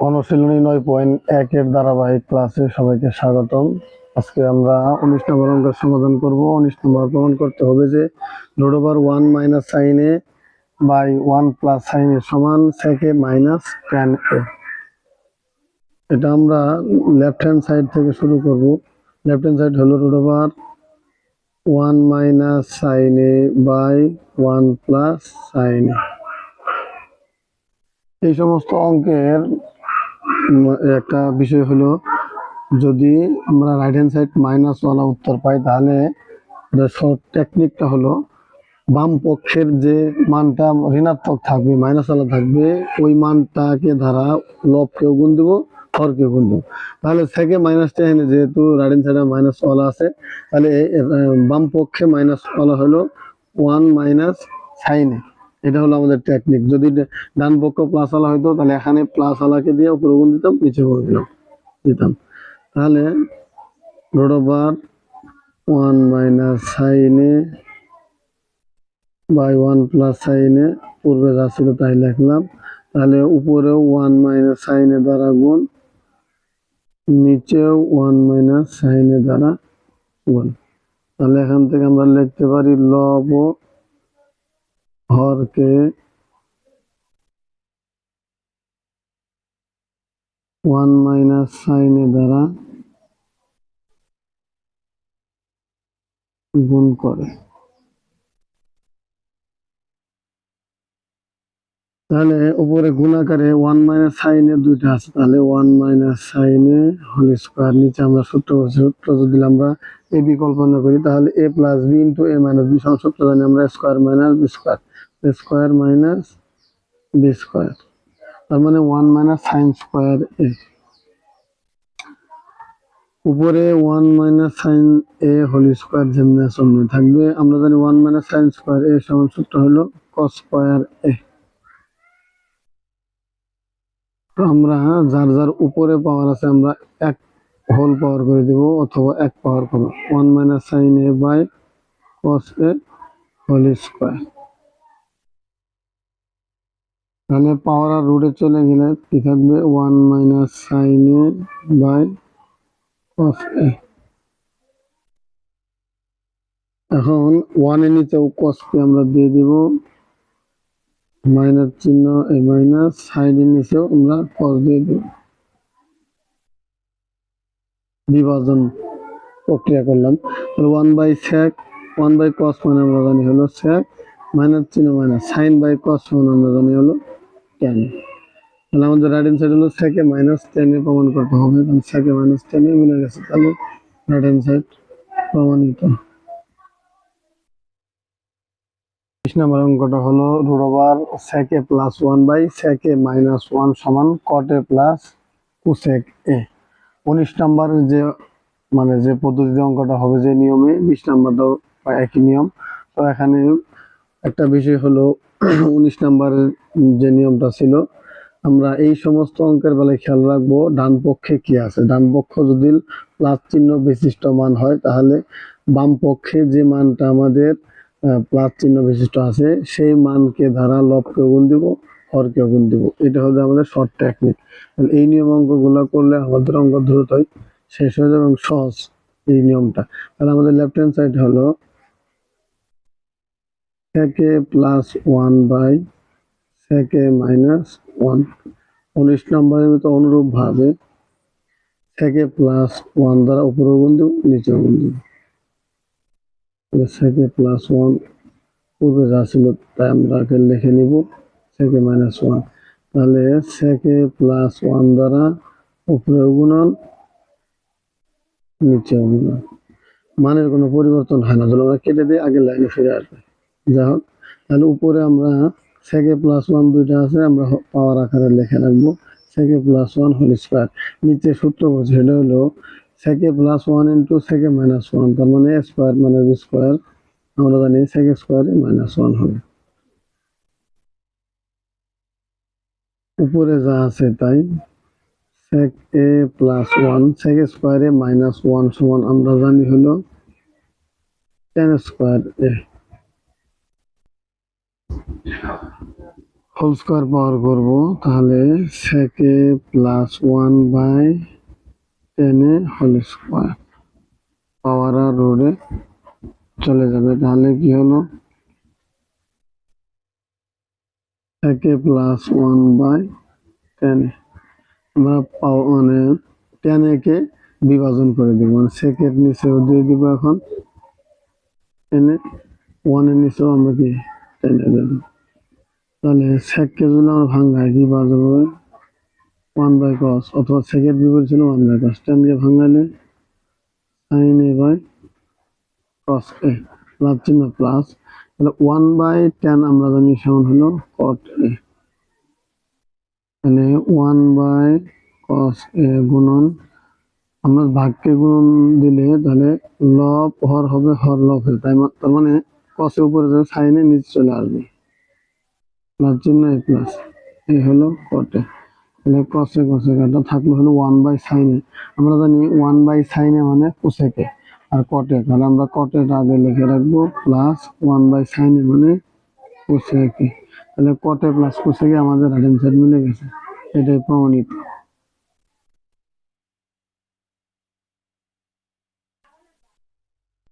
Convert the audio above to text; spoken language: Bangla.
অনুশীলনী 9.1 এর ধারাবাহিক ক্লাসে সবাইকে স্বাগতম। আজকে আমরা 19 নম্বর অঙ্কের সমাধান করব। 19 নম্বর প্রমাণ করতে হবে যে root over 1 minus sine A by 1 plus sine A সমান sec a minus tan a। এটা আমরা লেফট হ্যান্ড সাইড থেকে শুরু করব। লেফট হ্যান্ড সাইড হলো root over 1 minus sine A by 1 plus sine A. এই সমস্ত অঙ্কের একটা বিষয় হলো, যদি আমরা রাইট হ্যান্ড সাইড মাইনাস ওয়ালা উত্তর পাই তাহলে শর্ট টেকনিকটা হলো বাম পক্ষের যে মানটা ঋণাত্মক থাকবে, মাইনাস ওয়ালা থাকবে, ওই মানটাকে দ্বারা লবকেও গুণ দেবো, হরকেও গুণ দেবো। তাহলে থেকে মাইনাস টেন, যেহেতু রাইট হ্যান্ড সাইডে মাইনাস ওয়ালা আছে, তাহলে বাম পক্ষে মাইনাস ওয়ালা হলো 1 মাইনাস সাইনে। এটা হলো আমাদের টেকনিক। যদি ডান পক্ষ প্লাস ওয়ালা হইতো তাহলে এখানে প্লাস ওয়ালাকে দিয়ে উপরে গুণ দিতাম, নিচে করে দিতাম। তাহলে রুট ওভার 1 মাইনাস সাইনে বাই 1 প্লাস সাইনে, পূর্বে যা ছিল তাই লিখলাম। তাহলে উপরেও 1 মাইনাস সাইনে দ্বারা গুণ, নিচেও 1 মাইনাস সাইনে দ্বারা গুণ। তাহলে এখান থেকে আমরা লিখতে পারি লব ও হরকে 1 মাইনাস সাইনে দ্বারা গুণ করে। তাহলে উপরে গুণাকারে 1 মাইনাস সাইনে দুইটা আছে, তাহলে 1 মাইনাস সাইনে হোল স্কোয়ার। নিচে আমরা সূত্র যদি আমরা এ বি কল্পনা করি তাহলে a plus B into a minus B সমান সূত্র জানি আমরা square minus B square, square minus B square, তার মানে 1 মাইনাস সাইন স্কোয়ার এ। উপরে 1 minus sine A whole square যেমনি সামনে থাকবে। আমরা জানি 1 মাইনাস সাইন স্কোয়ার এ সমান সূত্র হলো কস স্কোয়ার এ। তো আমরা যার যার উপরে পাওয়ার আছে আমরা এক হোল পাওয়ার করে দিব, অথবা এক পাওয়ার করব। 1 minus sine A by cos A whole square. তাহলে পাওয়ার আর রুটে চলে গেলে কি থাকবে? 1 minus sine A by cos A. এখন 1 এর নিচেও কস কে আমরা দিয়ে দিব, মাইনাস চিহ্ন এ মাইনাস, সাইন এর নিচেও আমরা কস দিয়ে দিব। বিভাজন প্রক্রিয়া করলাম। 1 বাই সেক, 1 বাই কস মানে আমরা জানি হলো সেক, মাইনাস চিহ্ন মাইনাস, সাইন বাই কস মানে আমরা জানি হলো ট্যান। তাহলে আমাদের রাইট হ্যান্ড সাইড হলো সেকে মাইনাস টেনে প্রমাণ করতে হবে, কারণ সেকে মাইনাস টেনে মিলে গেছে। তাহলে রাইট হ্যান্ড সাইড প্রমাণিত। 20 নম্বর অঙ্কটা হলো root over sec a plus 1 by sec a minus 1 সমান cot a plus cosec a। 19 নম্বরের যে পদ্ধতিতে অঙ্কটা হবে, যে নিয়মে, 20 নম্বরটাও একই নিয়ম। তো এখানে একটা বিষয় হলো 19 নম্বরের যে নিয়মটা ছিল, আমরা এই সমস্ত অঙ্কের বেলায় খেয়াল রাখবো ডান পক্ষে কি আছে। ডান পক্ষ যদি প্লাস চিহ্ন বিশিষ্ট মান হয় তাহলে বাম পক্ষে যে মানটা আমাদের প্লাস চিহ্ন বিশিষ্ট আছে সেই মানকে দ্বারা লবকে গুণ দিব, হরকে গুণ দিব। এটা হবে আমাদের শর্ট টেকনিক। এই নিয়ম অঙ্কগুলো করলে আমাদের অঙ্ক দ্রুতই শেষ হয়ে যাবে এবং সহজ এই নিয়মটা। তাহলে আমাদের লেফট হ্যান্ড সাইড হলো sec a plus 1 by sec a minus 1। 19 নম্বরের মতো অনুরূপ ভাবে sec a প্লাস 1 দ্বারা উপরে গুণ দিব, নিচে গুণ দিব। sec a প্লাস 1 পূর্বে যা ছিল তাই আমরা লিখে নিব sec a মাইনাস 1। তাহলে sec a প্লাস 1 দ্বারা উপরে গুণন, নিচে গুণন, মানের কোনো পরিবর্তন হয় না। যদি আমরা কেটে দিই আগের লাইনে ফিরে আসবে। যাই হোক, তাহলে উপরে আমরা sec a প্লাস 1 দুইটা আছে, আমরা পাওয়ার আকারে লিখে রাখবো sec a plus 1 whole square. নিচে সূত্র বলছে সেটা হলো sec a plus 1 into sec a minus 1, তার মানে a স্কোয়ার মানে b স্কোয়ার। আমরা জানি sec a স্কোয়ারে মাইনাস 1 হবে। উপরে যা আছে তাই sec a plus 1, sec a স্কোয়ারে মাইনাস 1 সমান আমরা জানি হলো tan square a whole square power করব, তাহলে sec a plus 1/10 whole square power আর রোডে চলে যাবে। তাহলে কি হলো, sec a প্লাস 1/10 আমরা মানে 10 কে বিভাজন করে দিব, মানে sec এর নিচেও দিয়ে দিব, এখন 10 1 এর নিচেও আমরা কি 10 দেব। তাহলে sec কে যদি আমরা ভাঙাই কি পাওয়া যাবে, 1/cos, অথবা sec এর বিপরীত ছিল 1/cos, 10 কে ভাঙাইলে sin a/cos a প্লাস চিহ্ন প্লাস, তাহলে 1/10 আমরা জানি সমান হলো cot a, তাহলে 1/cos a গুণন, আমরা ভাগকে গুণন দিলে তাহলে লব হর হবে, হর লব হবে, তার মানে cos এর উপরে যাবে, sin এ নিচে চলে আসবে, প্লাস চিহ্ন a প্লাস, এই হলো cot a। তাহলে cos a কাটা থাকলো হলো 1/sin a, আমরা জানি 1/sin a মানে cosec a, R cot a, তাহলে আমরা cot a টা আগে লিখে রাখবো, প্লাস 1/sin a মানে cosec a, তাহলে cot a plus cosec a আমাদের রাইট হ্যান্ড সাইড মিলে গেছে, এটাই প্রমাণিত।